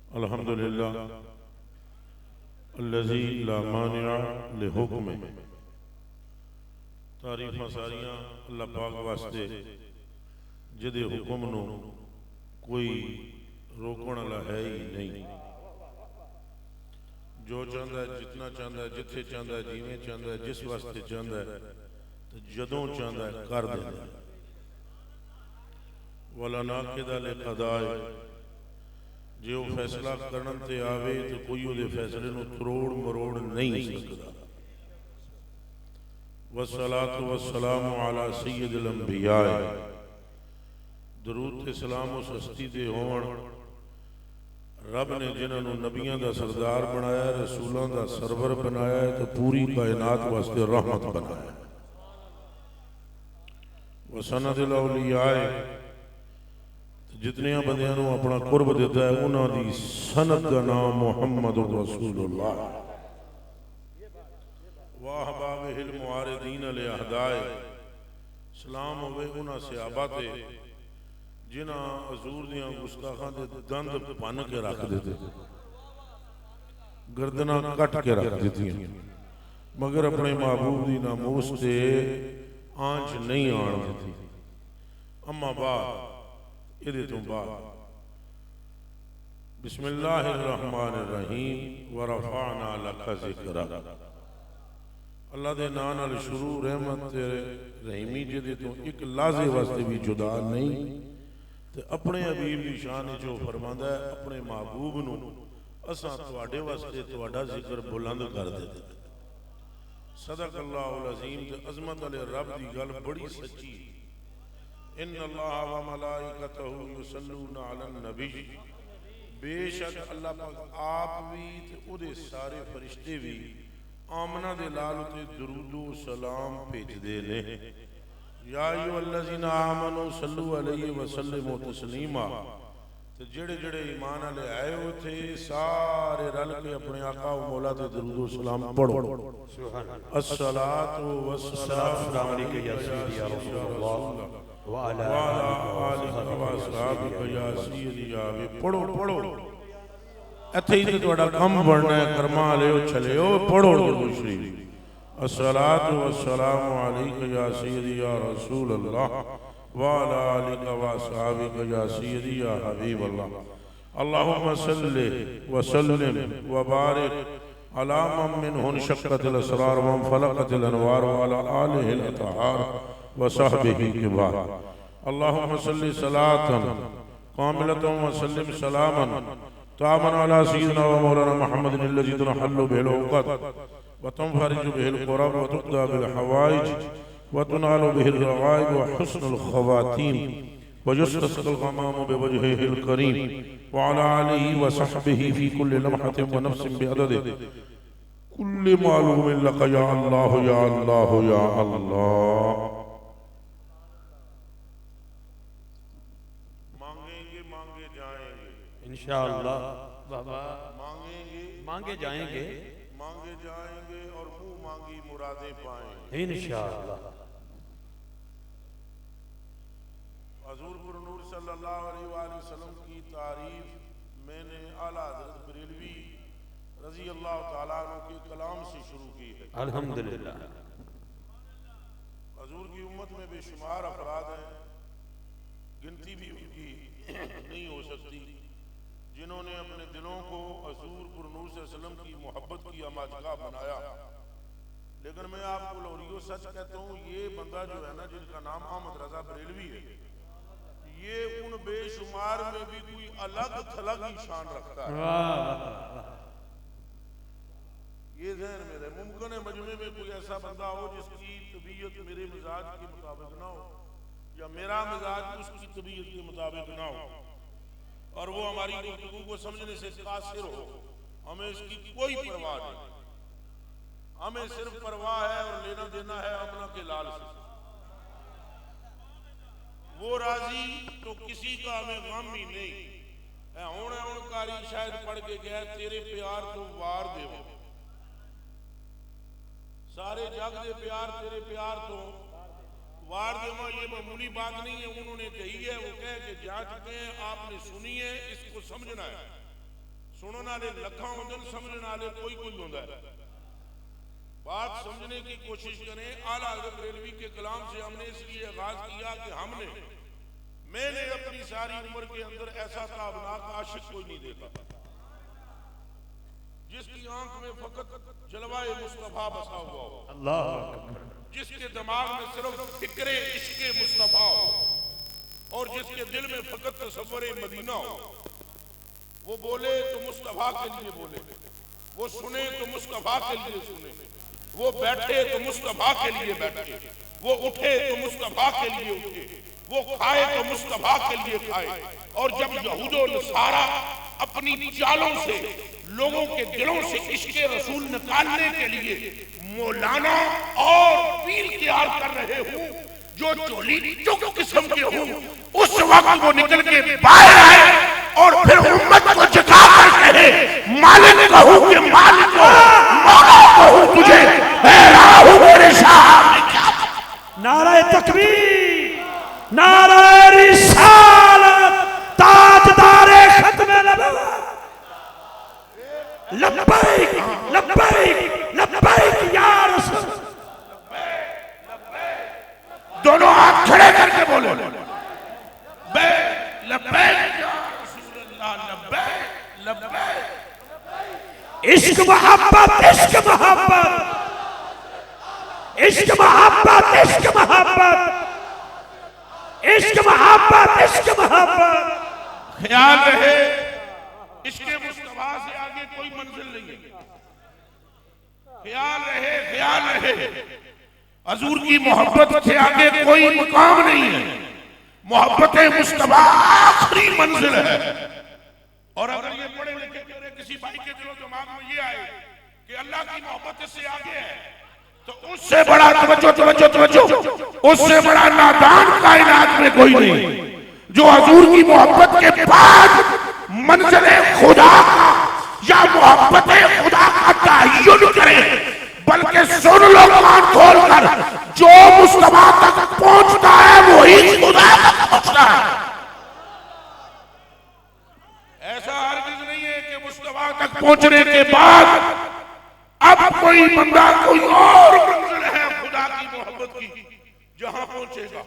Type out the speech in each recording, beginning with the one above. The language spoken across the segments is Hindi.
अल्हम्दुलिल्लाह अल्लज़ी ला मानिअ लिहुक्मिह। तारीफ़ां सारियां अल्लाह पाक वास्ते जिहदे हुक्म नूं कोई रोकण वाला है ही नहीं। जो चाहता है, जितना चाहता है, जिथे चाहता है, जिवें चाहता है, जिस वास्ते चाहता है, तो जदों चाहता है कर देता है। वला नाकिदा लिक़दाए, जे वो फैसला करन ते आवे तो कोई उहदे फैसले नूं तरोड़ मरोड़ नहीं सकदा। वस्सलातु वस्सलामु अला सय्यिदिल अंबिया, दरूद ते सलाम उस हस्ती दे होवण रब ने जिन्होंने नबियों का सरदार बनाया, रसूलों का सरवर बनाया तो पूरी कायनात वास्ते रहमत बनाया। वसनदिल औलियाए, जितने बंदियां अपना कुर्ब देता है उन्होंने सनद का नाम मुहम्मद रसूलुल्लाह। वाह बाबिल मुआरिदीन अल अहदाए, सलाम होवे उन्हां सहाबा ते जिन्हां हजूर दियां गुस्ताखां दे दंद भन के रख देते, गर्दना कट के रख दी, मगर अपने महबूब दी नामूस ते आंच नहीं आन दी। अम्मा बाद इहदे तो बाद बिस्मिल्लाहिर्रहमानिर्रहीम व रफ़अना लका ज़िक्रा। अल्लाह दे नाम नाल शुरू, रहमत ते रहीमी जिहदे तो एक लाजे वास्ते भी जुदा नहीं। ते अपने हबीब की शान जो फरमांदा है, अपने महबूब नूं असां तुहाडे वास्ते तुहाडा जिक्र बुलंद कर देते। सदक़ल्लाहुल अज़ीम। ते अज़मत वाले रब की गल बड़ी सच्ची। इन्नल्लाह व मलाइकतहु युसल्लूना अलन नबी, बेशक अल्लाह पाक आप भी ते उहदे सारे फरिश्ते भी आमना दे लाल उते दरूदो सलाम भेजदे ने। या अय्युहल्लज़ीना आमनू सल्लू अलैहि व सल्लिमू तस्लीमा। ते जेड़े जेड़े ईमान वाले आए हो थे सारे रल के अपने आका व मौला ते दरूदो सलाम पढ़ो। अस्सलातु वस्सलामु अलैका या सय्यदी या रसूलल्लाह व अला आलिका व अस्हाबिका या सय्यदी या हबीब। पढ़ो पढ़ो, इत्थे ही ते तुहाडा काम बनना है। कर्मा वाले हो चले हो, पढ़ो दुरूद शरीफ। अस्सलातु वस्सलामु अलैका या सय्यदी या रसूल अल्लाह व अला आलिका व अस्हाबिका या सय्यदी या हबीब अल्लाह। अल्लाहुम्मा सल्लि व सल्लिम व बारिक अला मन मिनहु शक्कतिल असरार व फलकतिल अनवार व अला आलिहिल अतहार व सहबिही किबार। अल्लाहुम्मा सल्लि सलातन कामिलतन व सल्लिम सलामन तामन अला सय्यिदिना व मौलाना मुहम्मदिन अल्लज़ी तनहल्लु बिहिल उक़द व तंफरिजु बिहिल कुरब व तुक़दा बिल हवाइज व तुनालु बिहिल रग़ाइब व हुस्नुल ख़वातीम व युस्तस्क़ल ग़मामु बिवजहिहिल करीम व अला आलिहि व सहबिहि फ़ी कुल्लि लम्हतिन व नफ़्सिन बिअददि कुल्लि मालूमिन लका या अल्लाह या अल्लाह या अल्लाह। मांगेंगे मांगे जाएंगे इंशाअल्लाह बाबा, मांगेंगे मांगे जाएंगे मांगे जाएंगे और मुंह मांगी मुरादें पाएंगे इंशाअल्लाह। हजूर नूर सल्लल्लाहु अलैहि वसल्लम की तारीफ मैंने आला हज़रत बरेलवी रज़ी अल्लाह ताला अन्हु के कलाम से शुरू की है। अल्हम्दुलिल्लाह। हजूर की उम्मत में बेशुमार अफराद हैं, गिनती भी उनकी नहीं हो सकती, जिन्होंने अपने दिलों को हजूर नूर सल्लल्लाहु अलैहि वसल्लम की मोहब्बत की अमाजगा बनाया। लेकिन मैं आपको लोरियो सच कहता हूँ, ये बंदा जो है ना, जिनका नाम अहमद रजा बरेलवी है, ये उन बेशुमार में भी कोई अलग थलग ही शान रखता है। ये ज़हन में रहे। मुमकिन है मजमे में कोई ऐसा बंदा हो जिसकी तबीयत मेरे मिजाज के मुताबिक ना हो, या मेरा मिजाज उसकी तबीयत के मुताबिक ना हो, और वो हमारी गुफ्तगू को समझने से कासिर हो। हमें इसकी कोई परवाह नहीं, हमें सिर्फ परवाह है और लेना देना है अमना के लाल से। वो राजी तो किसी का हमें गम ही नहीं है। हुण कारी शायद पढ़ के गया, तेरे प्यार तो वार देव, सारे जग दे प्यार तेरे प्यार तो वार देवा। ये मामूली बात नहीं है, उन्होंने कही है, वो कह के जा चुके हैं, आपने सुनी है, इसको समझना है। सुनने वाले लखा होंगे, समझने वाले कोई कोई होता है। बात समझने की कोशिश करें। आला हज़रत बरेलवी के कलाम से हमने इसलिए आगाज किया कि मैंने अपनी सारी उम्र के अंदर ऐसा ताबनाक आशिक कोई नहीं देखा जिसकी आंख में फकत जलवाए मुस्तफा बसा हुआ हो, अल्लाह अकबर, जिसके दिमाग में सिर्फ फिक्रे इश्क़े मुस्तफा हो और जिसके दिल में फकत तसव्वुरे मदीना हो। वो बोले तो मुस्तफा के लिए बोले, वो सुने तो मुस्तफा के लिए सुने, वो बैठे तो मुस्तफा के लिए बैठे, वो उठे तो मुस्तफा के लिए उठे, वो खाए तो मुस्तफा के लिए खाए। और जब यहूदो नसारा अपनी चालों से लोगों के दिलों से इश्क़े रसूल निकालने के लिए मौलाना और पीर तैयार कर रहे हूँ जो चोली चुक किस्म के हूँ, उस वक्त वो निकल के बाहर आए और फिर उम्मत को जगा कर कहे, मालिक कहूँ कि मालिक को, मौला कहूँ तुझे, है राहु मेरे शाह। नारा तकबीर, नारा रिसालत, ताजदारे खत्मे नबुव्वत, लब्बैक लब्बैक लब्बैक या रसूल। दोनों हाथ खड़े करके बोलो, लब्बैक या रसूल अल्लाह, लब्बैक लब्बैक। इश्क मोहब्बत, इश्क मोहब्बत, इश्क मोहब्बत, इश्क मोहब्बत, इश्क मोहब्बत, इश्क मोहब्बत। ख्याल रहे इश्क़े मुस्तफा से आगे कोई मंजिल नहीं है। ख्याल रहे, ख्याल रहे हजूर की मोहब्बत से आगे कोई मुकाम नहीं है। मोहब्बत मुस्तफा आखिरी मंजिल है। और अगर ये पढ़े लिखे मेरे किसी भाई के दिलो दिमाग में ये आए कि अल्लाह की मोहब्बत इससे आगे है, तो उससे बड़ा तवज्जो तवज्जो तवज्जो, उससे बड़ा नादान कायनात में कोई नहीं जो हजूर की मोहब्बत के बाद मंज़िल खुदा का या मोहब्बत खुदा का तय्युन करे। बल्कि सुन लो कान खोल कर, जो मुस्तफा तक पहुंचता है वही खुदा तक पहुंचता है। ऐसा हरगिज़ नहीं है कि मुस्तफा तक पहुंचने के बाद अब कोई बंदा कोई और मंजिल है खुदा की मोहब्बत की जहां पहुंचेगा।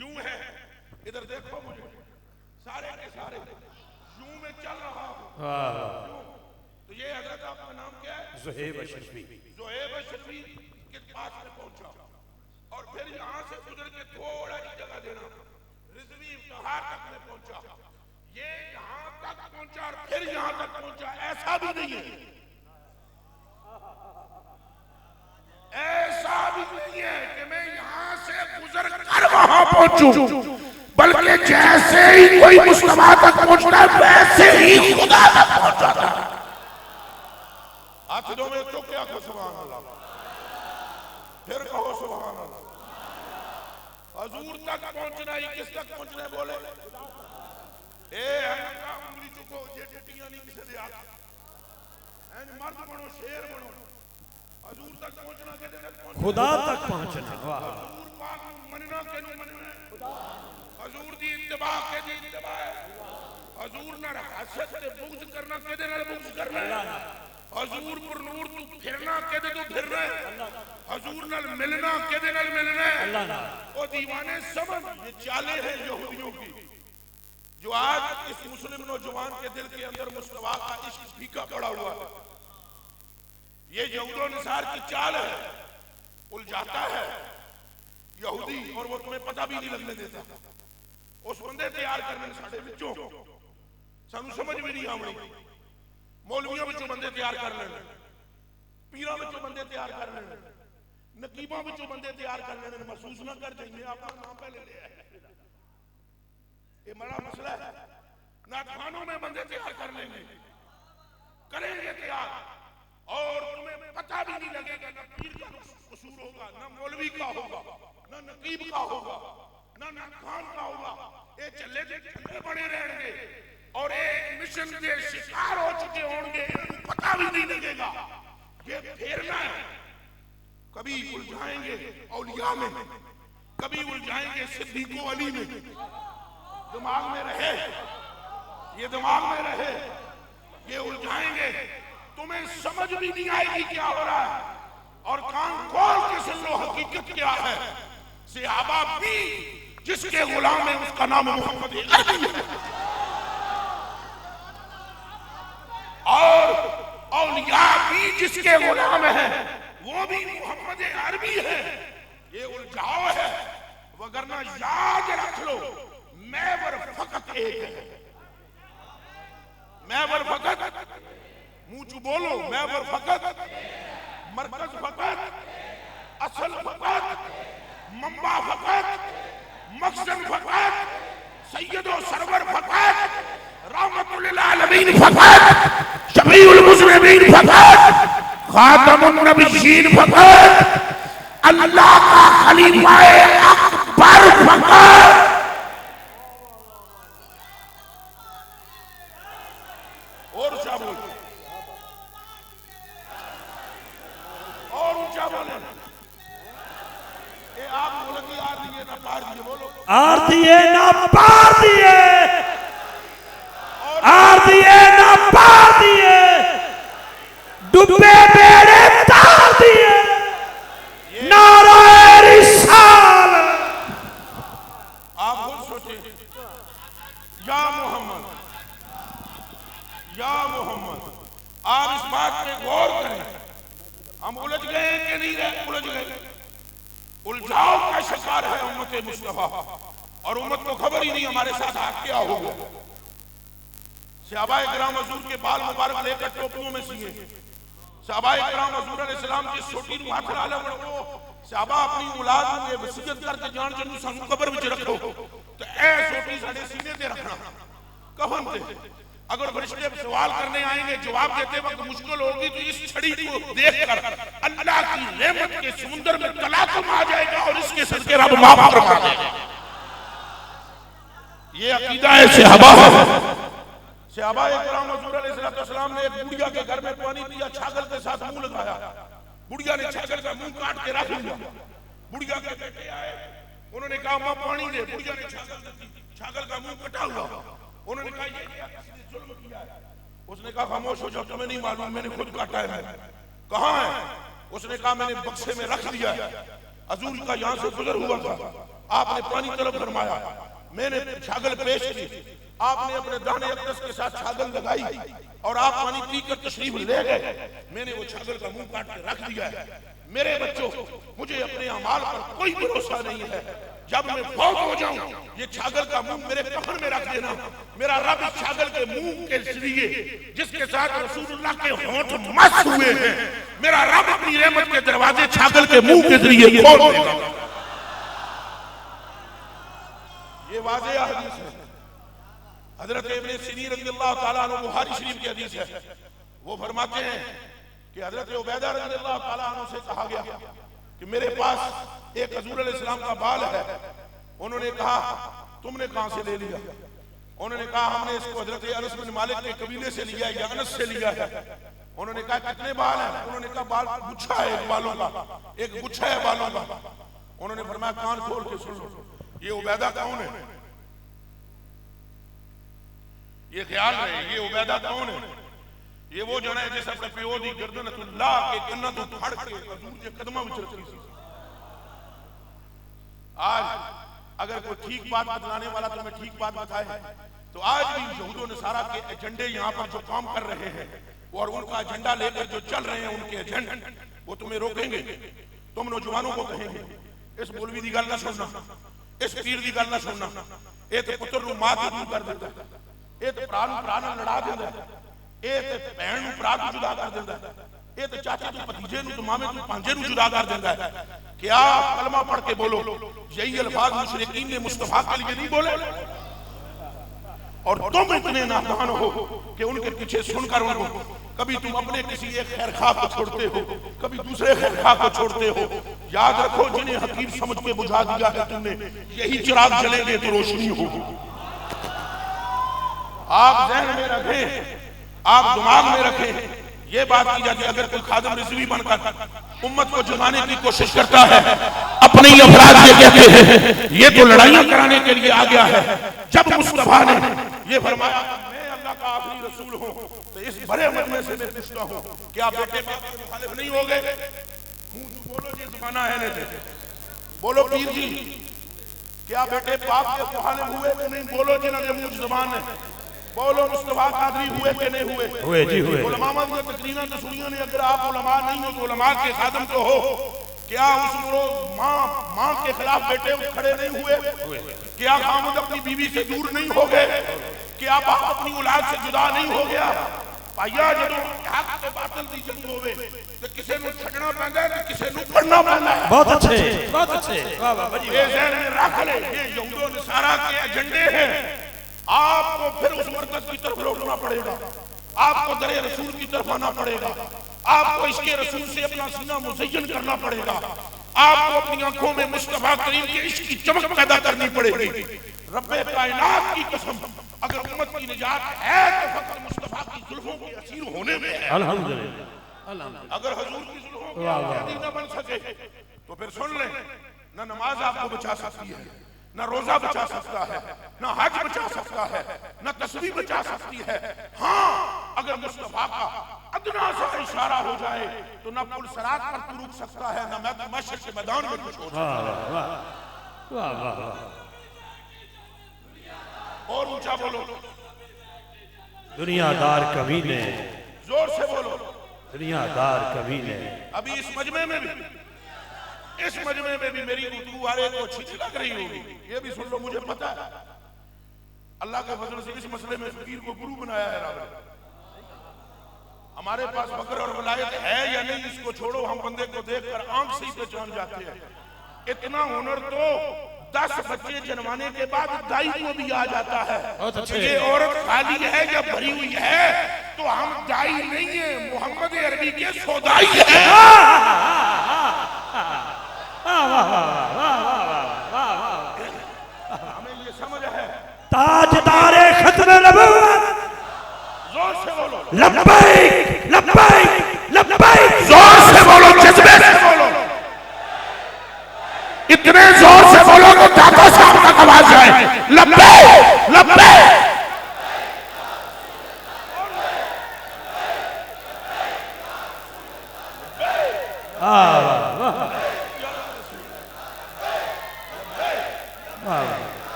यूं है, इधर देखो मुझे, सारे के सारे यूं में चल रहा हूं। तो ये हजरत आपका नाम क्या है? ज़ुहैब अशरफी। ज़ुहैब अशरफी के पास में पहुंचा और फिर यहां से गुजर के थोड़ा ही जगह देना रिजवी पहाड़ तक में पहुंचा। ये यहां तक पहुंचा और फिर यहां तक पहुंचा, ऐसा भी नहीं है, ऐसा भी नहीं है कि मैं यहां से गुजर कर वहां पहुंचूं, बल्कि जैसे ही कोई मुस्तफा तक पहुंचता है वैसे ही खुदा तक पहुंचता है। हाथ दो में तो क्या कहो सुभान अल्लाह, फिर कहो सुभान अल्लाह। हजूर तक पहुंचना ही किस तक पहुंचना है बोले? ए हल्का उंगली चुको, ये टिटियां नहीं किसे दे आप, एन मर्द बनो, शेर बनो। हजूर तक पहुंचना के तक पहुंचना, खुदा तक पहुंचना। हजूर पाक मनना के नु मनना, हजूर दी इत्तिबा के दी इत्तिबा, हजूर ना हसद ते बुग़्ज़ करना के दे नाल बुग़्ज़ करना, हजूर पर नूर तू फिरना के दे तू फिरना, हजूर नाल मिलना के दे नाल मिलना। ओ दीवाने समझ, ये चाले हैं यहूदियों की जो आज इस मुस्लिम नौजवान के दिल के अंदर मुस्तफा का इश्क फीका पड़ा हुआ है। ये यहूदो निसार की चाल है, उलझाता है यहूदी और वो तुम्हें पता भी नहीं लगने देता। उस बंदे तैयार करने साडे विचों सानू समझ भी नहीं आवनी। मौलवियों विचों बंदे तैयार कर लेने, पीरां विचों बंदे तैयार कर लेने, नकीबां विचों बंदे तैयार कर लेने। महसूस ना कर जाइए आपका नाम पहले लिया है, ये बड़ा मसला है। ना खानों में बंदे तैयार कर लेंगे, करेंगे तैयार और तुम्हें पता भी नहीं लगेगा ना पीर का कसूर होगा, ना मौलवी का होगा, ना नकीब का होगा, ना खान का होगा। ये चले बड़े रहेंगे और एक मिशन के शिकार हो चुके होंगे, पता भी नहीं लगेगा। ये फेरना है, कभी उलझाएंगे औलिया में, कभी उलझाएंगे सिद्दीक़ो अली में। दिमाग में रहे, ये दिमाग में रहे, ये भी नहीं आएगी क्या हो रहा है, और कान खोल के सुन लो हकीकत क्या है। सहाबा भी जिसके गुलाम है उसका नाम मोहम्मद अरबी है, और औलिया भी जिसके गुलाम है वो भी मोहम्मद अरबी है। ये उलझाओ है, वगरना याद रख लो महवर फकत एक है। महवर फकत, मुंह चू बोलो, महवर फकत, मरकज फकत, असल फकत, मंबा फकत, मखज़न फकत, सैयदो सरवर फकत, रहमतुल लिल आलमीन फकत, शफीउल मुज़निबीन फकत, खातमुन नबिय्यीन फकत, अल्लाह का खलीफा अकबर फकत। और ऊंचा बोल, और ऊंचा बोले। ये आप बोलेंगे यार दिए ना पार दिए, बोलो आर दिए ना पार दिए, आर दिए ना पार दिए, डूबे बेड़े तार दिए, नाराए रिसाल। आप खुद सोचे, या मोहम्मद, या मोहम्मद। आप इस बात पे गौर करें, हम उलझ गए कि नहीं रहे, उलझ गए। उलझाव का शिकार है उम्मत मुस्तफा, और उम्मत को खबर ही नहीं हमारे साथ आज क्या हो गया। सहाबाए किराम हुजूर के बाल मुबारक लेकर टोपियों में सिए, सहाबाए किराम हुजूर अलैहिस्सलाम की छोटी नूं हाथ ला लो, सहाबा अपनी औलाद नूं वसीयत करके जान जन्नू सानू कब्र विच रखो, तो ऐ छोटी साडे सीने ते रखना कफन ते। अगर फरिश्ते सवाल करने आएंगे, जवाब देते वक्त मुश्किल होगी, तो इस छड़ी को देखकर अल्लाह की रहमत के समुद्र में तलातुम आ जाएगा और इसके सदके रब माफ फरमा देगा। ये अकीदा है सहाबा। सहाबाए किराम हुजूर अलैहिस्सलाम ने एक बुढ़िया के घर में पानी पिया, छागल के साथ मुंह लगाया, बुढ़िया ने छागल का मुंह काट के रख लिया। बुढ़िया के बेटे आए, उन्होंने कहा मां पानी दे, बुढ़िया ने छागल का मुंह कटा हुआ, उन्होंने कहा ये क्या जुल्म किया है। उसने कहा खामोश हो जाओ, तुम्हें नहीं मालूम, मैंने खुद काटा है। कहां है? उसने कहा मैंने बक्से में रख दिया, हुजूर का यहां से गुजर हुआ था, आपने पानी तलब फरमाया, मैंने छागल पेश की, आपने अपने दाने अक़दस के साथ छागल लगाई और आप पानी पीकर तशरीफ ले गए, मैंने वो छागल का मुंह काट के रख दिया है। मेरे बच्चों, मुझे अपने अमाल पर कोई भरोसा नहीं है, जब मैं फौत हो जाऊं ये छागल का मुंह मेरे कफन में रख देना। मेरा रब इस छागल के मुंह के जरिए जिसके साथ रसूलुल्लाह के होंठ मस्त हुए हैं, मेरा रब अपनी रहमत के दरवाजे छागल के मुंह के जरिए खोल देगा। ये वाज़ेह हदीस है। हजरत इब्ने सीरीन रज़ियल्लाहु ताला अन्हु, बुखारी शरीफ की हदीस है, वो फरमाते हैं कि हजरत उबैदा रज़ियल्लाहु ताला अन्हु से कहा गया कि मेरे पास एक हुजूर अलैहिस्सलाम का बाल है। उन्होंने कहा तुमने कहां से ले लिया? उन्होंने कहा हमने इसको हजरत अनस बिन मालिक के कबीले से लिया या अनस से लिया है। उन्होंने कहा कितने बाल हैं? उन्होंने कहा बाल गुच्छा है, एक बालों का एक गुच्छा है बालों का। उन्होंने फरमाया कान खोल के सुन लो, ये उबैदा कौन है? ये ख्याल रहे, ये उबैदा कौन है? ये वो जना है जिस अपने प्यो दी गर्दन अल्लाह के कन्ना तो फड़ के हुजूर के कदमां विच रखी सी। आज अगर कोई ठीक बात बतलाने वाला तुम्हें ठीक बात बताए, तो आज भी यहूद नसारा के एजेंडे यहाँ पर जो काम कर रहे हैं और उनका एजेंडा लेकर जो चल रहे हैं, उनके एजेंडे वो तुम्हें रोकेंगे। तुम नौजवानों को कहेंगे इस मौलवी की गल ना सुनना, इस पीर की गल ना सुनना, ये तो पुत्र नूं मां तो दूर कर देता है, ये तो भरा नूं भरा नाल लड़ा देंदा है, ये तो भैन नूं भरा तो जुदा कर देंदा है, ये तो चाचे तो भतीजे नूं, तो मामे तो भांजे नूं जुदा कर देंदा है। क्या कलमा पढ़ के बोलो, यही अल्फाज मुशरिकीन ने मुस्तफा के लिए नहीं बोले? और तुम इतने नादान हो कि उनके पीछे सुनकर उनको कभी तुम अपने किसी एक खैरखा को छोड़ते हो, कभी दूसरे खैरखा को छोड़ते हो। याद रखो जिन्हें हकीम समझ के बुझा दिया है तुमने, यही चिराग जलेंगे तो रोशनी होगी। आप ज़हन में रखें, आप दिमाग में रखें, ये बात की जाती है अगर कोई खादिम रिजवी बनकर उम्मत को जगाने की कोशिश करता है, अपने ही अफराद ये कहते हैं ये तो लड़ाइयां कराने के लिए आ गया है। जब मुस्तफा ने ये फरमाया मैं अल्लाह का आखिरी रसूल हूँ तो इस बड़े मजमे से मैं पूछता हूँ क्या बेटे बाप के मुखालिफ नहीं हो गए? मुंह बोलो जी, जमाना है नहीं बोलो पीर जी, क्या बेटे बाप के मुखालिफ हुए कि नहीं? बोलो जिन्होंने मुंह जबान है, बोलो मुस्तफा कादरी हुए कि नहीं हुए जी हुए। उलमा की तकरीरें तो सुनियो ने, अगर आप उलमा नहीं हो तो उलमा के खादम तो हो। क्या उस रोज माँ के खिलाफ बेटे खड़े नहीं हुए? क्या खामद अपनी बीवी से दूर नहीं हो गए? क्या बाप अपनी औलाद से जुदा नहीं हो गया? भाइया जो हक ते बातिल दी जंग होवे ते किसे नु छड़ना पैंदा है ते किसे नु पढ़ना पैंदा है। बहुत अच्छे, बहुत अच्छे, वाह वाह भाई। ये ज़हन में रख ले, ये यहूदो नसारा के एजेंडे हैं। आपको फिर उस मरकज की तरफ लौटना पड़ेगा, आपको दरे रसूल की तरफ आना पड़ेगा, आपको इसके रसूल से अपना सीना मुज़य्यन करना पड़ेगा, आपको अपनी आंखों में मुस्तफा करीम के इश्क की चमक पैदा करनी पड़ेगी। रब्बे कायनात की कसम, अगर उम्मत की निजात है तो फकत मुस्तफा की जुल्फों के असीर होने में है। अल्हम्दुलिल्लाह। अगर हुजूर की जुल्फों के आदी न बन सके तो फिर सुन ले, न नमाज आपको बचा सकती है, न रोजा बचा सकता है, न हज बचा सकता है, न तस्बीह बचा सकती है। हाँ, अगर मुस्तफा का अदना सा इशारा हो जाए तो न पुल सरात पर तू रुक सकता है, न मशरिक़ के मैदान में कुछ हो सकता है। वाह वाह वाह। और ऊंचा बोलो, दुनियादार कमीने, जोर से बोलो, दुनियादार कमीने। अभी इस मजमे में भी मेरी गुफ्तगू वाले को अच्छी लग रही होगी, ये भी सुन लो, मुझे पता है। अल्लाह के फजल से इस मसले में फकीर को गुरु बनाया है रब ने। हमारे पास फक्र और वलायत है या नहीं इसको छोड़ो, हम बंदे को देखकर आंख से ही पहचान जाते हैं। इतना हुनर तो 10 बच्चे जन्माने के बाद दाई को भी आ जाता है। ये औरत खाली है या भरी हुई है तो हम दाई नहीं है, मोहम्मद अरबी के सौदाई है। हमें ये समझ है। ताजदारे खत्म नबूवत, जोर से बोलो, लब्बैक लब्बैक लब्बैक, जोर से बोलो, जज्बे से बोलो, इतने जोर से बोलो तो दाता साहब तक आवाज जाए। लब्बैक लब्बैक।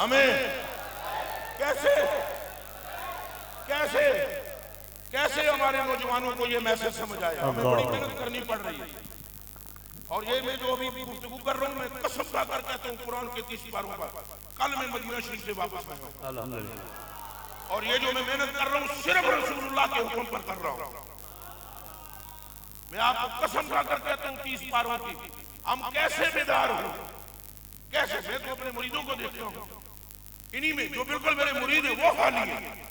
हमें कैसे कैसे कैसे हमारे नौजवानों को ये मैसेज समझ आया? हमें बड़ी मेहनत करनी पड़ रही है। और ये मैं जो अभी गुफ्तगू कर रहा हूँ, मैं कसम खा कर कहता हूँ कुरान के 30 पारों पर, कल मैं मदीना शरीफ से वापस आया हूँ। अल्हम्दुलिल्लाह। और ये जो मैं मेहनत कर रहा हूँ सिर्फ रसूलुल्लाह के हुक्म पर कर रहा हूँ। मैं आपको कसम खा कर कहता हूँ 30 पारों की, हम कैसे बेदार हो, कैसे। मैं तो अपने मुरीदों को देखता हूँ, इन्हीं में जो बिल्कुल मेरे मुरीद है वो खाली है।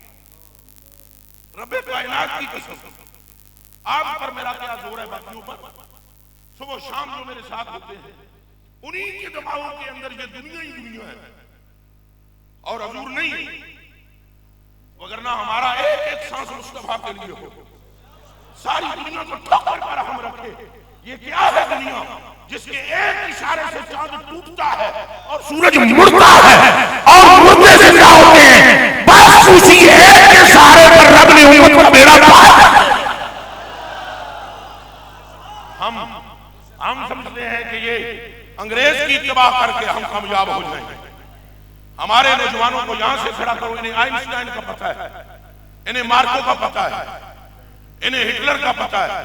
रब्बे कायनात की कसम, आप पर मेरा क्या जोर है बाकियों पर? सुबह शाम जो मेरे साथ होते हैं उन्हीं के दिमागों के अंदर ये दुनिया ही दुनिया है और हजूर नहीं। वगरना हमारा एक एक सांस मुस्तफा के लिए हो, सारी दुनिया को ठोकर पर हम रखे। ये क्या है दुनिया जिसके एक इशारे से चांद टूटता है और सूरज मुड़ता है और मुर्दे जिंदा होते हैं। बस उसी एक इशारे पर रब ने उम्मत को बेड़ा पार। हम समझते हैं कि ये अंग्रेज की तबाह करके हम कामयाब हो जाएंगे। हमारे नौजवानों को यहां से खड़ा करो, इन्हें आइंस्टाइन का पता है, इन्हें मार्को का पता है, इन्हें हिटलर का पता है।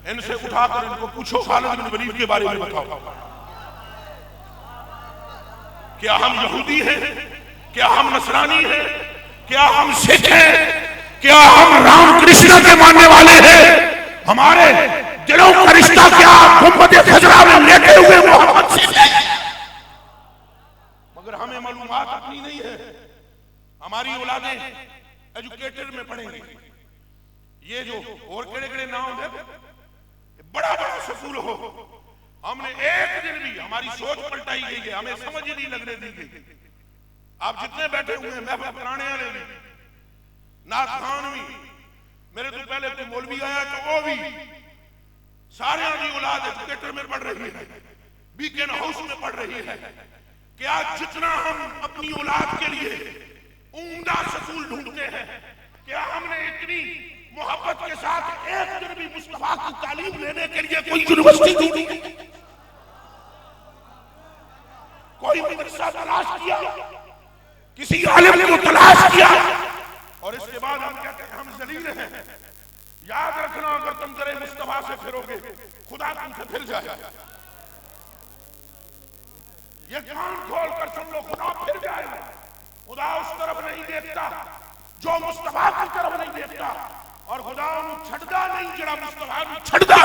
इनसे उठाकर इनको पूछो खालिद बिन वलीद के बारे में बताओ, क्या हम यहूदी हैं, क्या हम नसरानी हैं, क्या हम सिख हैं, क्या हम रामकृष्ण के मानने वाले हैं? हमारे दिलों का रिश्ता क्या गुंबद खजरा में लेटे हुए मोहम्मद से है? मगर हमें मालूमात अपनी नहीं है। हमारी औलादें एजुकेटेड में पढ़ेंगी। ये जो और केड़े-केड़े नाम है, बड़ा बड़ा स्कूल हो, हमने एक दिन भी हमारी सोच पलटाई गई है, हमें समझ ही नहीं लगने दी गई। आप जितने बैठे हुए हैं, महफिल कराने वाले भी, नाथ खान भी, मेरे तो पहले कोई मौलवी आया तो वो भी, सारे की औलाद एजुकेटर में पढ़ रही है, बीकन हाउस में पढ़ रही है। कि आज जितना हम अपनी औलाद के लिए उम्दा स्कूल ढूंढते हैं, क्या हमने इतनी मोहब्बत के साथ एक दिन भी मुस्तफा की तालीम लेने के लिए कोई यूनिवर्सिटी ढूंढी, कोई मदरसा तलाश किया, किसी आलिम को तलाश किया? और इसके बाद हम कहते हैं हम जलील हैं। याद रखना, अगर तुम जरे मुस्तफा से फिरोगे, खुदा तुमसे फिर जाएगा। ये कान खोल कर सुन लो, खुदा फिर जाएगा। खुदा उस तरफ नहीं देखता जो मुस्तफा की तरफ नहीं देखता, और खुदा उन्हें छड़दा नहीं जड़ा मुस्तफा को छड़दा।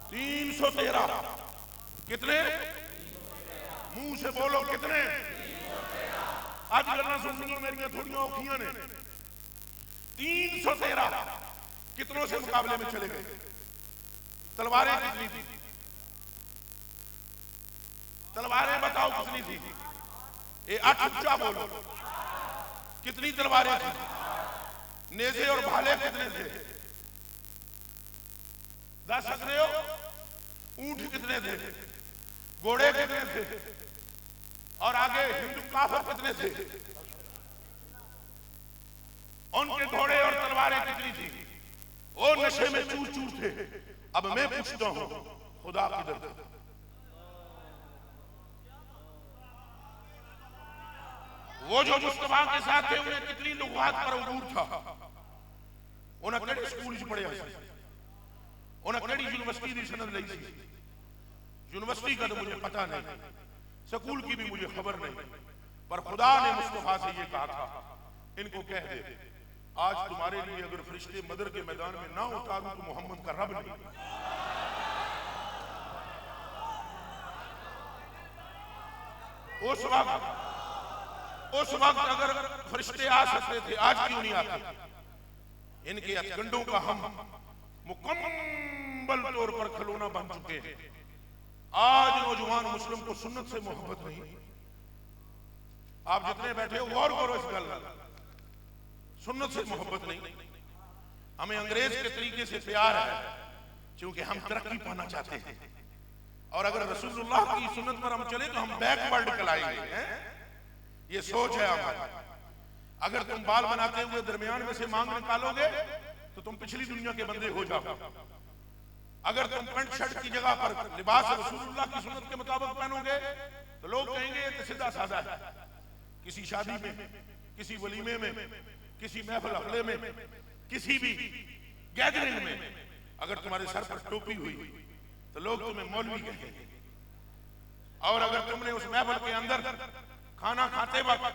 313 कितने? मुंह से बोलो कितने? आज गल्ला सुनियो मेरिया थोड़ियां औखियां ने। 313 कितनों से मुकाबले में चले गए? तलवारें कितनी थी? तलवारें बताओ कितनी थी? ये 8 ऊंचा बोलो, कितनी तलवारें थी? नेज़े और भाले कितने थे? 10 सकते हो? ऊंट कितने थे? घोड़े कितने थे? और आगे हिंदू काफिर कितने थे? उनके घोड़े और तलवारें कितनी थी? वो नशे में चूर चूर थे। अब मैं पूछता हूं, खुदा किधर था? वो जो मुस्तफा के साथ थे, उन्हें कितनी लुगात पर उबूर था? उन्हें केड़े स्कूल च पढ़िया सी? उन्हें केड़ी यूनिवर्सिटी की सनद ली सी? यूनिवर्सिटी का तो मुझे पता नहीं, स्कूल की भी मुझे खबर नहीं, पर खुदा ने मुस्तफा से ये कहा था, इनको कह दे आज तुम्हारे लिए अगर फरिश्ते बदर के मैदान में ना उतारूं तो मोहम्मद का रब नहीं। उस वक्त अगर फरिश्ते आ सकते थे, आज क्यों नहीं आते? इनके हथकंडों का हम मुकम्मल तौर पर खिलौना बन चुके हैं। आज नौजवान मुस्लिम को सुन्नत से मोहब्बत नहीं। आप जितने बैठे हो गौर करो इस गल, सुन्नत से मोहब्बत नहीं। हमें अंग्रेज के तरीके से प्यार है क्योंकि हम तरक्की पाना चाहते हैं, और अगर रसूलुल्लाह की सुन्नत पर हम चले तो हम बैकवर्ड कहलाएंगे। ये सोच है हमारी। अगर तुम बाल बनाते हुए दरमियान में से मांग निकालोगे तो तुम पिछली दुनिया के बंदे हो जाओ। अगर तुम पैंट शर्ट की जगह पर लिबास रसूलुल्लाह की सुन्नत के मुताबिक पहनोगे तो लोग कहेंगे ये तो सीधा साधा है। किसी शादी में, किसी वलीमे में, किसी महफिल हफले में, किसी भी गैदरिंग में अगर तुम्हारे सर पर टोपी हुई तो लोग तुम्हें मौलवी कहेंगे। और अगर तुमने उस महफिल के अंदर खाना खाते वक्त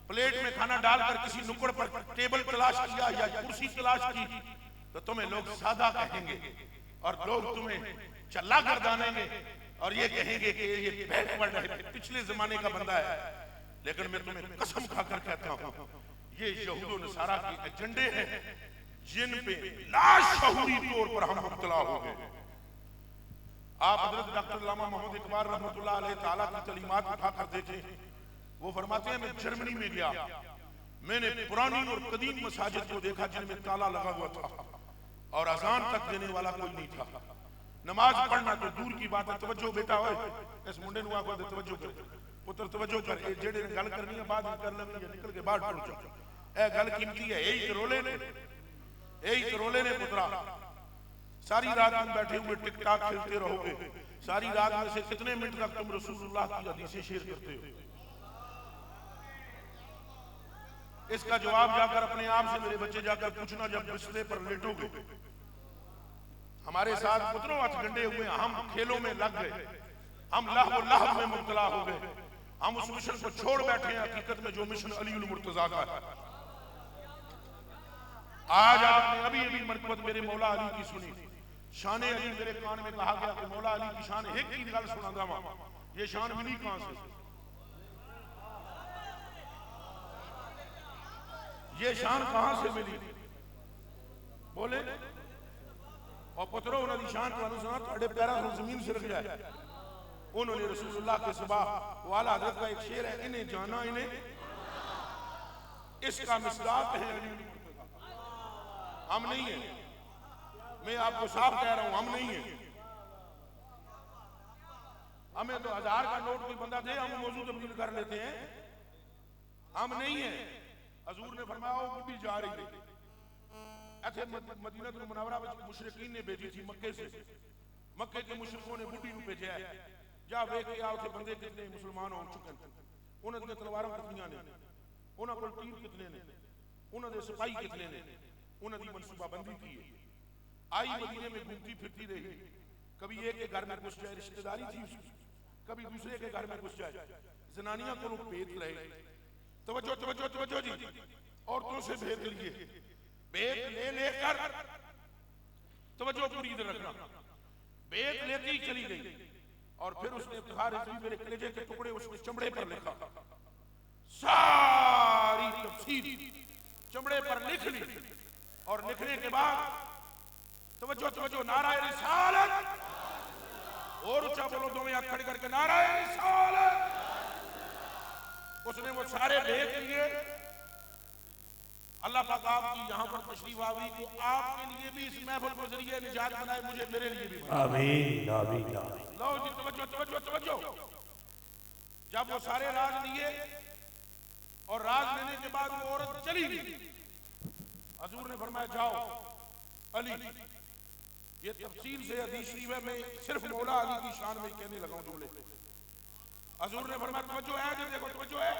प्लेट में खाना डालकर किसी नुक्कड़ पर टेबल तलाश किया या कुर्सी तलाश की तो तुम्हें लोग सादा कहेंगे, और लोग तुम्हें चल्ला गर्दानेंगे और ये कहेंगे कि ये बैकवर्ड है, पिछले जमाने का बंदा है। लेकिन मैं तुम्हें कसम खाकर कहता हूं, ये यहूद और नसारा के एजेंडे हैं जिन पे लाशऊरी तौर पर हम मुब्तला हो गए। आप हजरत डॉक्टर अल्लामा मोहम्मद इकबाल रहमतुल्लाह अलैह ताला की तालीमात उठाकर देखें। वो फरमाते हैं मैं जर्मनी में गया, मैंने पुरानी और कदीम मसाजिद को देखा जिनमें ताला लगा हुआ था और अजान तक देने वाला कोई नहीं था। नमाज पढ़ना तो दूर की बात है। तवज्जो बेटा होए, इस मुंडे नु आखो तवज्जो कर, पुत्र तवज्जो कर। ए जेड़े ने गल करनी है बाद में कर लेनी है, निकल के बाहर टुर जा। ए गल कीमती है। यही तरोले ने पुत्रा सारी रात तुम बैठे हुए टिकटॉक खेलते रहोगे। सारी रात में से कितने मिनट तक तुम रसूलुल्लाह की हदीसें शेयर करते हो? इसका जवाब जाकर अपने आप से मेरे बच्चे जाकर पूछना जब बिस्तर पर लेटोगे। हमारे साथ पुत्रों हाथ गंडे हुए, हम खेलों में लग गए, हम लाह में मुब्तला हो गए, हम उस मिशन को छोड़ बैठे हैं हकीकत में जो मिशन अली उल मुर्तजा का है। आज आपने अभी अभी मरतबत मेरे मौला अली की सुनी। शान अली मेरे कान में कहा गया कि मौला अली की शान एक ही गल सुना दवा। ये शान मिली कहां से? ये शान कहां से मिली? बोले और पुत्रों उन्होंने शान सुना थोड़े पैरों को जमीन से रख जाए। उन्होंने रसूलुल्लाह के सुबह वाला हजरत का एक शेर है, इन्हें जाना इन्हें इसका मिसदाक है अली। हम नहीं है, मैं आपको साफ कह रहा हूं, हम नहीं है। हमें तो 1000 का नोट कोई बंदा दे हम मौजू तब्दील कर लेते हैं, हम नहीं है। हजूर ने फरमाया वो बुढ़ी जा रही है ऐसे मदीना मुनव्वरा में मुशरिकीन ने भेजी थी मक्के से, मक्के के मुशरिकों ने बुढ़ी को भेजा है जा वेख के आओ थे बंदे कितने मुसलमान हो चुके हैं, उन्होंने तलवारां कितनियां ने, उन्होंने कोल तीर कितने ने, उन्होंने सिपाही कितने ने, उन्होंने मनसूबाबंदी की है। आई मदीने में घूमती फिरती रही, कभी एक के घर में घुस जाए, रिश्तेदारी थी उसकी, कभी दूसरे के घर में घुस जाए, जनानियां को लोग भेद रहे। तवज्जो तवज्जो तवज्जो जी, औरतों से भेद लिए, भेद ले लेकर तवज्जो पूरी इधर रखना, भेद लेती ही चली गई और फिर उसने इफ्तिखार मेरे कलेजे के टुकड़े उसने चमड़े पर लिखा, सारी तफसीर चमड़े पर लिख ली और लिखने के बाद तवज्जो तवज्जो नाराए रिसालत और ऊंचा बोलो दोनों हाथ खड़े करके नाराए रिसालत। उसने वो सारे भेद लिए। अल्लाह पाक आपकी यहाँ पर तशरीफ आवी को आपके लिए भी इस महफिल को जरिए निजात बनाए, मुझे मेरे लिए भी बनाए। आमीन आमीन आमीन। लो जी तवज्जो तवज्जो तवज्जो। जब वो सारे राज लिए और राज लेने के बाद वो औरत चली गई, हजूर ने फरमाया जाओ अली, ये तफसील से हदीस शरीफ है, मैं सिर्फ मौला अली की शान में कहने लगा हूं जुमले। हजूर ने फरमाया तवज्जो है, देखो तवज्जो है,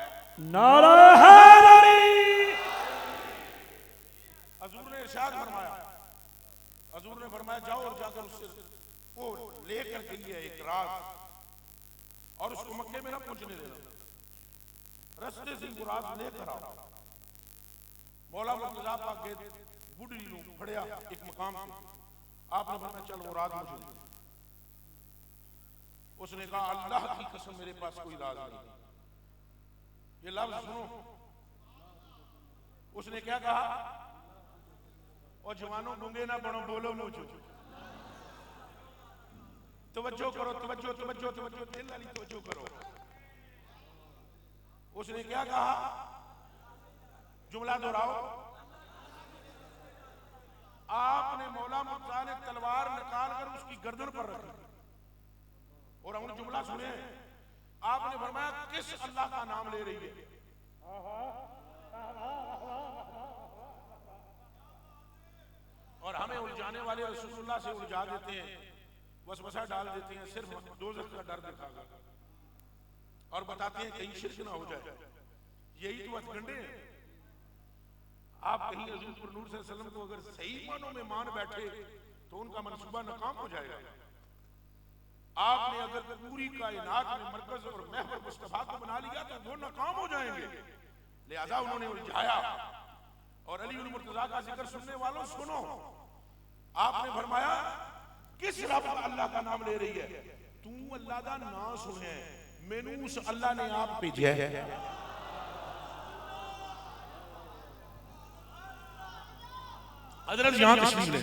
नारा हैदरी। हजूर ने इरशाद फरमाया, हजूर ने फरमाया जाओ और जाकर उससे वो लेकर के लिए एक राज और उसको मक्के में ना पहुंचने देना, रास्ते से वो राज लेकर आओ। मौला मुर्तजा पाक के बुढ़ी नूं फड़िया एक मकाम से, आपने फरमाया चल वो राज मुझे। उसने कहा अल्लाह की कसम मेरे पास कोई राज नहीं। ये लफ्ज सुनो, उसने क्या कहा, और जवानों गूंगे ना बनो बोलो मुझे, तवज्जो करो तवज्जो तवज्जो तवज्जो, दिल वाली तवज्जो करो। उसने क्या कहा, जुमला दोहराओ। आपने मौला मुर्तजा ने तलवार निकाल कर उसकी गर्दन पर रखी और हम जुमला सुने, आपने फरमाया किस अल्लाह का नाम ले रही है। और हमें उलझाने वाले रसूलुल्लाह से उलझा देते हैं, वसवसा डाल देते हैं, सिर्फ दोज़ख का डर दिखाकर और बताते हैं कहीं शिर्क ना हो जाए। यही तो हथकंडे हैं। आप कहीं हज़रत नूर सल्लल्लाहु अलैहि वसल्लम को अगर सही मानों में मान बैठे तो उनका मनसूबा नाकाम हो जाएगा। आपने अगर पूरी कायनात में मरकज और महवर मुस्तफा को बना लिया तो वो नाकाम हो जाएंगे। लिहाजा उन्होंने उलझाया। और अली मुर्तजा का जिक्र सुनने वालों सुनो, आपने फरमाया किस रब अल्लाह का नाम ले रही है, तू अल्लाह का नाम सुने, मैनू उस अल्लाह ने आप भेजा है। हजरत यहाँ तशरीफ ले,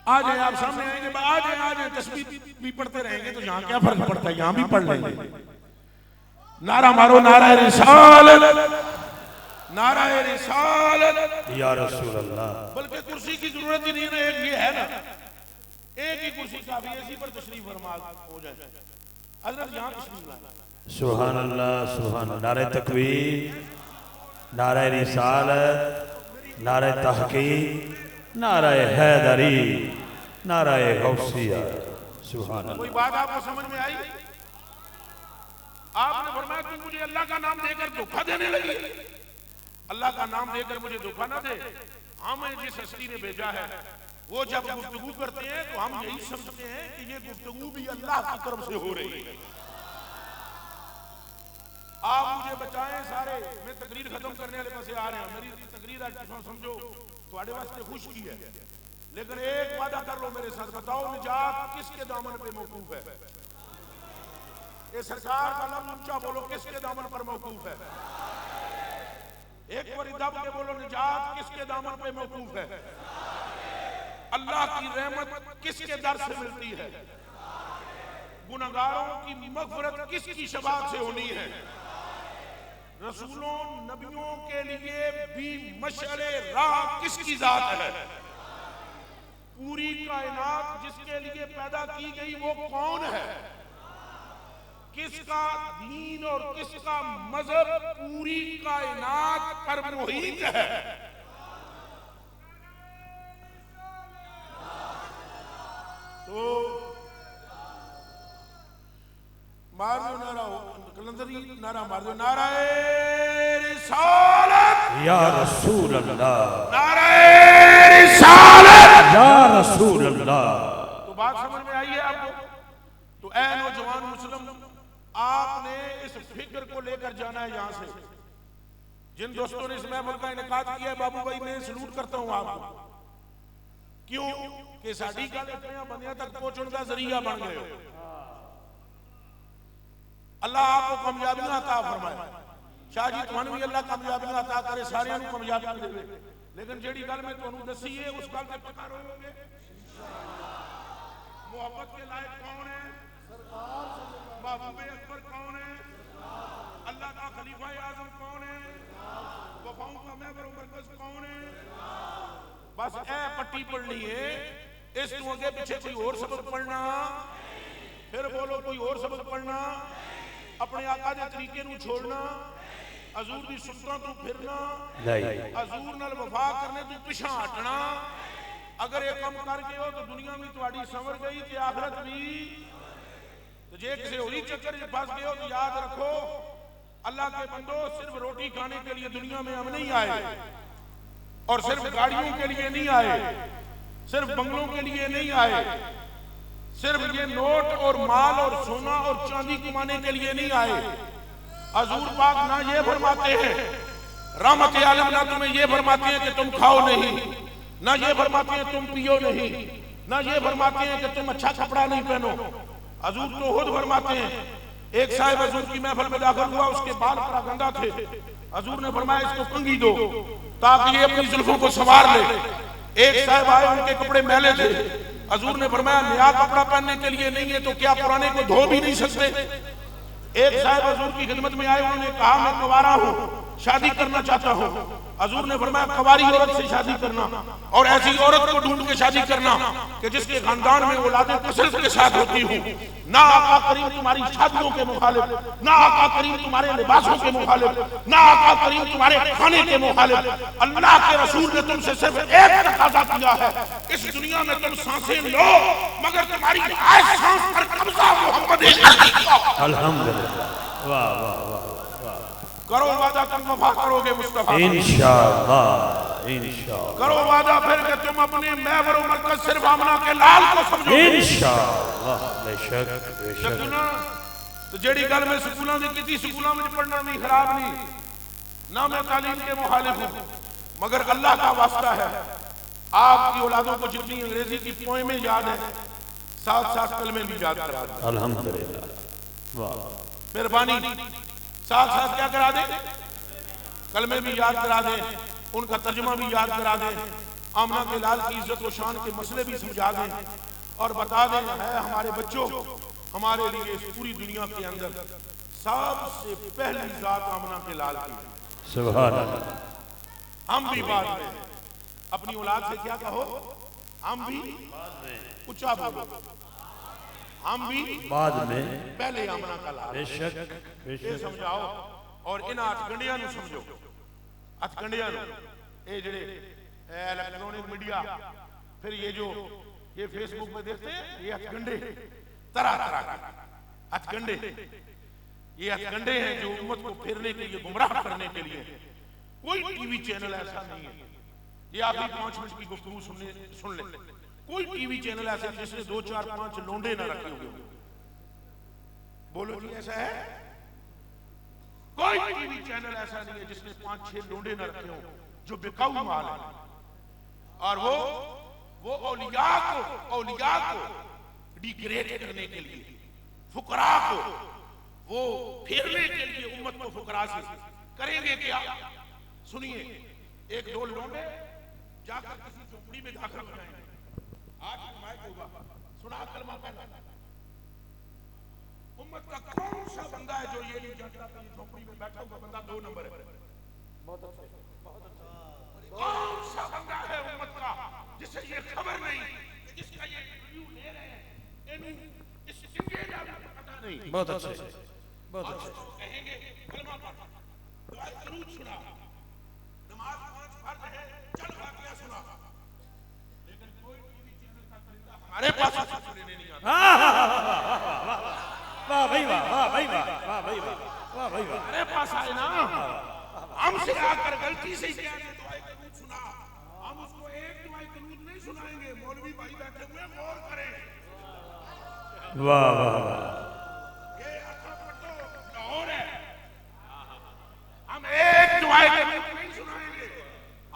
आ जाए आप सामने आएंगे, आ जाए तस्बीह भी पढ़ते रहेंगे तो यहाँ क्या फर्क पड़ता है, यहाँ भी पढ़ लेंगे। नारा मारो नारा रिसालत, नारा रिसालत या रसूल अल्लाह। बल्कि कुर्सी की जरूरत ही नहीं है, एक ये है ना, एक ही कुर्सी काफी है, इसी पर तशरीफ फरमा हो जाए। हजरत यहाँ तशरीफ लाए। सुभान अल्लाह सुभान। नारे तकबीर, नारे रिसालत, नारे तहकीक, नारे हैदरी, नारे गौसिया। सुभान अल्लाह। कोई बात आपको समझ में आई? आपने फरमाया तू मुझे अल्लाह का नाम देकर धोखा देने लगी। अल्लाह का नाम देकर मुझे धोखा ना दे। हमें जिस हस्ती ने भेजा है वो जब गुफ्तगू करते हैं तो हम यही समझते हैं कि ये गुफ्तगू भी अल्लाह की तरफ से हो रही है। आप मुझे बचाएं सारे, मैं तकरीर खत्म करने वाले पासे आ रहे हैं। मेरी तकरीर आज समझो थोड़े वास्ते खुश की है, लेकिन एक वादा कर लो मेरे साथ, बताओ निजात किसके दामन पे मौकूफ है? ये सरकार का लफ्ज़ ऊंचा बोलो, किसके दामन पर मौकूफ है? एक बार दब के बोलो, निजात किसके दामन पे मौकूफ है? अल्लाह की रहमत किसके दर से मिलती है? गुनहगारों की मग़फ़िरत किसकी शबात से होनी है? रसूलों नबियों के लिए भी मशअले राह किसकी जात है? पूरी कायनात जिसके लिए पैदा की गई वो कौन है? किसका दीन और किसका मजहब पूरी कायनात पर मुहित है। तो मार दो नारा, कलंदरी नारा मार दो, नाराए रिसालत या रसूल अल्लाह, नाराए रिसालत या रसूल अल्लाह। तो बात समझ में आई है आपको? तो ऐ नौजवान मुस्लिम, आपने इस फिक्र को लेकर जाना है यहां से। जिन दोस्तों ने इस महफिल का इनेकाद किया है, बाबू भाई मैं सलूट करता हूं आपको। क्यों कि साडी गल इतने बंदियां तक पहुंचने का जरिया बन गए हो। अल्लाह आपको कामयाबियां अता फरमाए। शाह जी तुहानू भी अल्लाह कामयाबियां अता करे, सारियां नू कामयाबियां देवे। लेकिन जेड़ी गल मैं तुहानू दसी है उस गल ते पक्का रहोगे। मोहब्बत के लायक कौन है? सरकार। महबूब अकबर कौन है? अल्लाह का खलीफा आजम कौन है? वफाओं का महवर मरकज कौन है? बस ए पट्टी पढ़नी है, इस तू अगे पीछे कोई और सबक पढ़ना, फिर बोलो कोई और सबक पढ़ना, अपने आका दे तरीके नू छोड़ना, हजूर दी सुन्नतां तू फिरना, हजूर नाल वफा करने तू पिछा हटना। अगर ये कम कर गए हो तो दुनिया में तुम्हारी संवर गई ते आखिरत भी। तो जे किसी होरी चक्कर में फंस गए हो तो याद रखो, अल्लाह के बंदो, सिर्फ रोटी खाने के लिए दुनिया में हम नहीं आए, और सिर्फ गाड़ियों के लिए नहीं आए, सिर्फ बंगलों के लिए नहीं आए, सिर्फ ये नोट और माल और सोना और चांदी कमाने के लिए नहीं आए। हजूर पाक ना ये फरमाते हैं, रहमत आलम ना तुम्हें ये फरमाते हैं कि तुम खाओ नहीं, ना ये फरमाते हैं तुम पियो नहीं, ना ये फरमाते हैं कि तुम अच्छा कपड़ा नहीं पहनो। हजूर तो खुद फरमाते हैं, एक साहिब हजूर की महफिल में दाखिल हुआ, उसके बाल बड़ा गंदा थे। हजूर ने फरमाया इसको कंघी दो ताकि ये अपनी जुल्फों को संवार ले। एक साहिब आए, उनके कपड़े मैले थे। हजूर ने फरमाया नया कपड़ा पहनने के लिए नहीं है तो क्या पुराने को धो भी नहीं सकते? एक साहिब हजूर की खिदमत में आए, उन्होंने कहा मैं कुंवारा हूं, शादी करना चाहता हूं। हजूर ने फरमाया कुंवारी औरत से शादी करना, और ऐसी औरत को ढूंढ के शादी करना कि जिसके खानदान में औलादें कसरत के साथ होती हूं। ना आका करीम तुम्हारी शादियों के मुखालिफ, ना आका करीम तुम्हारे लिबासों के मुखालिफ, ना आका करीम तुम्हारे खाने के मुखालिफ। अल्लाह के रसूल ने तुमसे सिर्फ एक तकाजा किया है, इस दुनिया में तुम सांसें लो मगर तुम्हारी हर सांस पर कब्जा मोहम्मद अल्हम्दुलिल्लाह। वाह वाह वाह वाह। करो वादा तुम वफा करोगे मुस्तफा, इंशाअल्लाह इंशाअल्लाह। करो वादा फिर कि तुम अपने महवर मरकज सिर्फ आमना के लाल को समझोगे इंशाअल्लाह। बेशक बेशक। तो जेड़ी गल मैं स्कूलों की की स्कूलों में पढ़ना नहीं खराब नहीं, ना मैं तालीम के मुखालिफ हूं, मगर अल्लाह का वास्ता है आपकी औलादों को जितनी अंग्रेजी की पोएमें याद है, साथ साथ कलमे भी याद करा दें। अल्हम्दुलिल्लाह। वाह। मेहरबानी साथ साथ क्या करा दे? कलमे भी याद करा दे, उनका तर्जुमा भी याद करा दे, आमना के लाल की इज्जत व शान के मसले भी समझा दें, और बता दें है हमारे बच्चों, हमारे लिए इस पूरी दुनिया के अंदर सबसे पहली जात आमना के लाल की। सुभान अल्लाह। हम भी बाद में अपनी औलाद से क्या कहो? हम भी ऊंचा बोलो, हम भी बाद में पहले आमना का लाल। बेशक ये बेशक। समझाओ, और इन हथकंडियां नू समझो। हथकंडियां नू ये जेड़े इलेक्ट्रॉनिक मीडिया, फिर ये जो ये फेसबुक पे देखते हैं, ये हथकंडे तरह तरह के हथकंडे, ये हथकंडे हैं जो उम्मत को फेरने के लिए, गुमराह करने के लिए। कोई टीवी चैनल ऐसा नहीं है, ये आप भी 5 मिनट की गुफ्तगू सुन ले, कोई टीवी चैनल ऐसा जिसने 2 4 5 लोंडे ना रखे हुए। बोलो जी ऐसा है? कोई टीवी चैनल ऐसा नहीं है जिसने 5 6 लोंडे न रखे हो जो बिकाऊ माल है। और वो औलिया को डिग्रेड करने के लिए, फुकरा को वो फेरने के लिए उम्मत को फुकरा से करेंगे क्या? सुनिए, 1 2 लोंडे जाकर किसी झोपड़ी में दाखिल हो जाएंगे। आज माइक होगा, सुना कलमा पहला। उम्मत का कौन सा बंदा है जो ये नहीं जानता कि झोपड़ी में बैठा हुआ बंदा 2 नंबर है? बहुत अच्छा। कौन सा बंदा है उम्मत का जिसे ये खबर नहीं, इसका ये रिव्यू ले रहे हैं, इस सिंगे का पता नहीं। बहुत अच्छे। बहुत अच्छा। कहेंगे कलमा पढ़, दुआ करूद सुना, नमाज 5 फर्ज है, चल वाक़िया सुना, लेकिन कोई टीवी चैनल का परिंदा हमारे पास सुनने नहीं आता। वाह भाई वाह, वाह भाई वाह, वाह भाई वाह, वाह भाई वाह। हमारे पास आए ना, हमसे आकर गलती से क्या दुआ करूद सुना, हम उसको एक दुआ करूद नहीं सुनाएंगे। मौलवी भाई बैठे हुए गौर करें, वाह वाह वाह। ये अथापटो लाहौर है, हम एक दुआ करूद नहीं सुनाएंगे,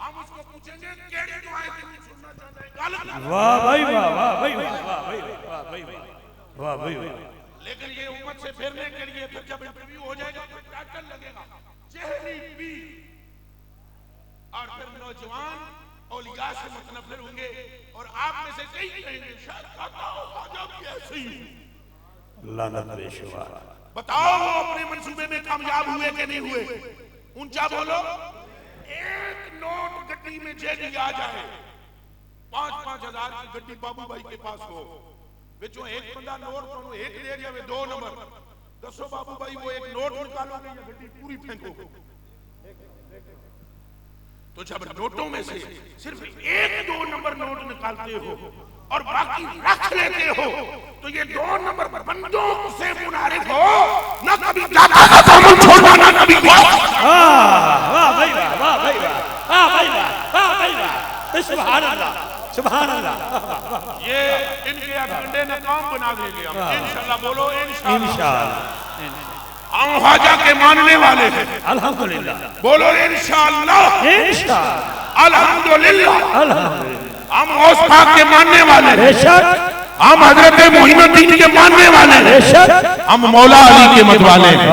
हम उसको पूछेंगे केड़ी दुआ करूद सुनना चाहते हैं, गलत। वाह भाई वाह, वाह भाई वाह, वाह भाई वाह, वाह भाई वाह, वाह भाई वाह। लेकिन ये उम्मत से फिरने के लिए फिर जब इंटरव्यू हो जाएगा तो टाइटल लगेगा चेहरी पी, और फिर नौजवान औलिया से मुतनफिर होंगे और आप में से कई कहेंगे शायद कहता हो ख्वाजा भी ऐसे ही। लानत बेशुमार। बताओ वो अपने मंसूबे में कामयाब हुए कि नहीं हुए? ऊंचा बोलो। एक नोट गड्डी में जेडी आ जाए, 5-5 हजार की गड्डी बाबू भाई के पास हो, बिचों एक बंदा नोट तो एक ले जावे 2 नंबर, दसो बाबू भाई वो एक नोट निकालोगे या गड्डी पूरी फेंकोगे? तो जब नोटों में से सिर्फ 1-2 नंबर नोट निकालते हो और बाकी रख लेते हो, तो ये 2 नंबर बंदों से मुनारिफ हो, ना कभी दादा का दामन छोड़ना, ना कभी वाह भाई वाह, वाह भाई वाह, वाह भाई वाह, वाह भाई वाह। सुभान अल्लाह, सुभान अल्लाह। ये इनके अखंडे ने काम बना देंगे हम इंशाल्लाह। बोलो इंशाल्लाह। इंशाअल्लाह। हम ख्वाजा के मानने वाले हैं, अल्हम्दुलिल्लाह। बोलो इंशाल्लाह, इंशाअल्लाह, अल्हम्दुलिल्लाह। अल्हम्दुलिल्लाह। हम गौस पाक के मानने वाले हैं, बेशक। हम हजरत मोइनुद्दीन के मानने वाले हैं, बेशक। हम मौला अली के मत वाले हैं,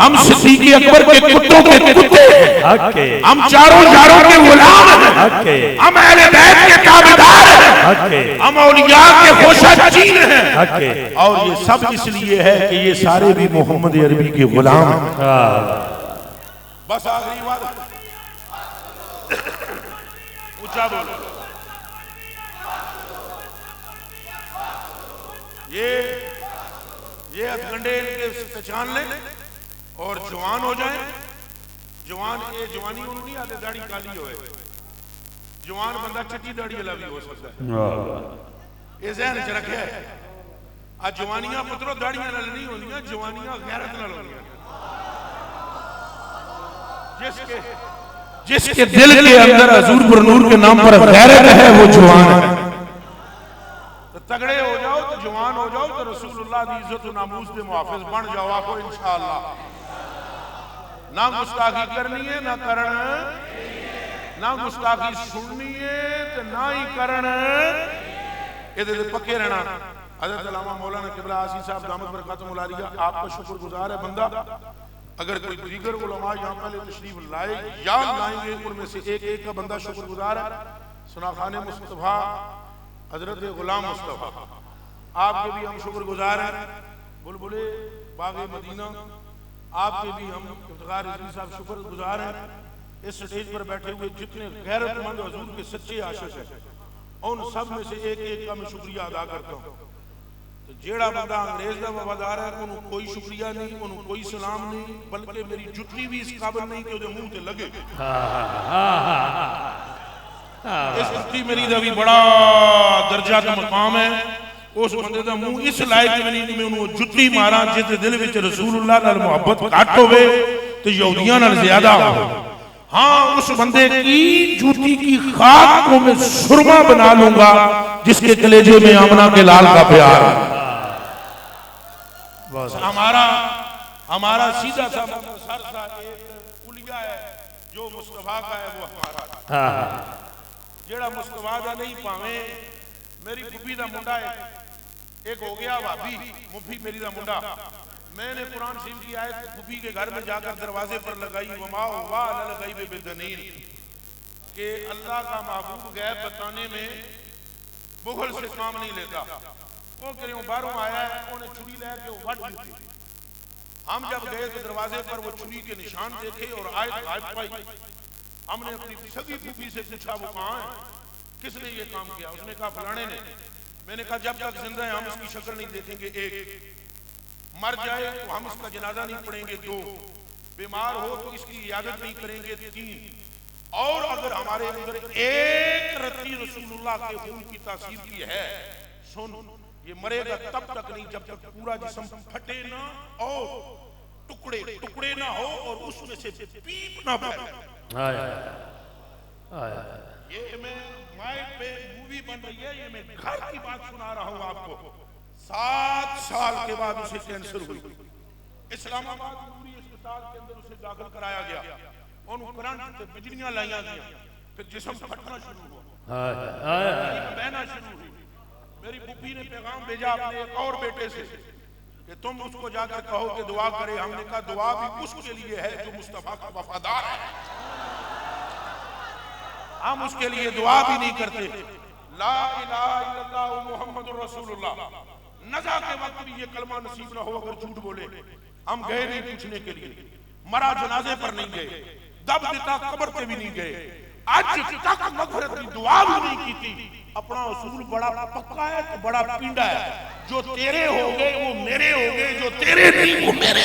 हम सिद्दीक़ अकबर के कुत्तों के कुत्ते हैं, हक़। हम चारों यारों के गुलाम हैं, हक़। हम अहले बैत के ताबेदार हैं, हक़। हम औलिया के खोशाचीन हैं। हक़। और ये सब इसलिए है कि ये सारे भी मोहम्मद अरबी के गुलाम हैं। बस आखिरी बात, ऊंचा बोलो। ये हथकंडे इनके पहचान लें और जवान हो जाएं। जवान ये जवानी उन्होंने नहीं आते दाढ़ी काली होए, जवान बंदा चिट्टी दाढ़ी वाला भी हो सकता है, ये ज़हन च रखे। आज जवानियां पुत्रों दाढ़ियां नाल नहीं होंदियां, जवानियां गैरत नाल होंदियां। जिसके दिल के अंदर हजूर पर नूर के नाम पर गैरत है वो जवान है। तो तगड़े हो जाओ तो जवान हो जाओ तो रसूलुल्लाह दी इज्जत नामूस के मुहाफिज बन जाओ। आपको इंशाअल्लाह ना गुस्ताखी करनी है, ना करण, ना गुस्ताखी सुननी है तो ना ही करण, ये पक्के रहना। हज़रत अल्लामा मौलाना किबला आसी साहब दामत बरकातुहु मुलारिया आपका शुक्रगुजार है बंदा। अगर कोई दीगर उलमा यहाँ पहले तशरीफ लाए या लाएंगे, उनमें से एक का बंदा शुक्रगुजार है। सुनाखाने मुस्तफ़ा हजरत गुलाम मुस्तफ़ा आपके भी हम शुक्रगुजार हैं। बुलबुले बाग़े मदीना आपके भी हम इफ्तिखार रिजवी साहब शुक्रगुजार हैं। इस स्टेज पर बैठे हुए जितने गैरतमंद हुजूर के सच्चे आशिक हैं, उन सब में से एक का मैं शुक्रिया अदा करता हूँ। तो जेड़ा बंदा अंग्रेज का वफादार है उन्होंने कोई शुक्रिया नहीं, उन्होंने कोई सलाम नहीं, बल्कि मेरी जुत्ती भी इस काबिल नहीं कि उहदे मुंह ते लगे। इस जुत्ती मेरी दा भी बड़ा दर्जा का मकाम है, उस बंदे का मुंह इस लायक नहीं कि मैं उन्होंने जुत्ती मारा जिस दिल में रसूलुल्लाह नाल मोहब्बत घट होवे तो यहूदियां नाल ज्यादा हो। हाँ, उस बंदे की जूती की खाक को मैं सुरमा बना लूंगा जिसके कलेजे में आमना के लाल का प्यार है। हमारा सीधा सा सर सा एक उलिया है जो मुस्तफा का है, वो हमारा जेड़ा मुस्तफा का नहीं पावे। मेरी फुफी का मुंडा है, एक हो गया भाभी मुफी मेरी का मुंडा। मैंने कुरान शरीफ की आयत फुफी के घर में जाकर दरवाजे पर लगाई, वमा वाह लगाई बेदनीन, कि अल्लाह का महबूब गैब बताने में बुखल से काम नहीं लेता। वो क्यों बाहरों आया है, उन्हें छुरी लेके वट दी। हम जब गए तो दरवाजे पर वो छुरी के निशान देखे और आयत गायब पाई। हमने अपनी सगी फूफी से पूछा वो कहाँ है, किसने ये काम किया? उसने कहा फलाने ने। मैंने कहा जब तक जिंदा है हम इसकी शक्ल नहीं देखेंगे। एक मर जाए तो हम इसका जनाजा नहीं पढ़ेंगे 2, बीमार हो तो इसकी इयादत नहीं करेंगे 3, और अगर हमारे अंदर एक रत्ती रसूलुल्लाह के खून की तासीर की है, सुन, ये मरेगा तब तक नहीं जब तक पूरा जिस्म फटे ना और टुकड़े टुकड़े ना हो और उसमें से पीप ना बहे। ये मैं माइक पे मूवी बन रही है, ये मैं घर की बात सुना रहा हूं आपको। 7 साल के बाद उसे कैंसर हुई, इस्लामाबाद नूरी अस्पताल के अंदर उसे दाखिल कराया गया, उन्होंने करंट से बिजलियां लाइया गया, फिर जिस्म फटना शुरू हुआ, बहना शुरू हुई। मेरी बुप्पी ने पैगाम भेजा अपने एक और बेटे से कि तुम उसको जाकर कहो कि दुआ करे। हमने कहा दुआ भी उसके लिए है जो मुस्तफा का वफादार है, हम उसके लिए दुआ भी नहीं करते। ला इलाहा इल्लल्लाह मुहम्मदुर रसूलुल्लाह, नज़ा के वक्त भी ये कलमा नसीब ना हो अगर झूठ बोले। हम गए नहीं पूछने के लिए, मरा जनाजे पर नहीं गए, दब देता कब्र पे भी नहीं गए, आज तक मगफरत की दुआ भी नहीं की थी। अपना उसूल बड़ा पक्का है तो बड़ा पिंडा है, जो तेरे हो गए वो मेरे हो गए, जो तेरे नहीं वो मेरे।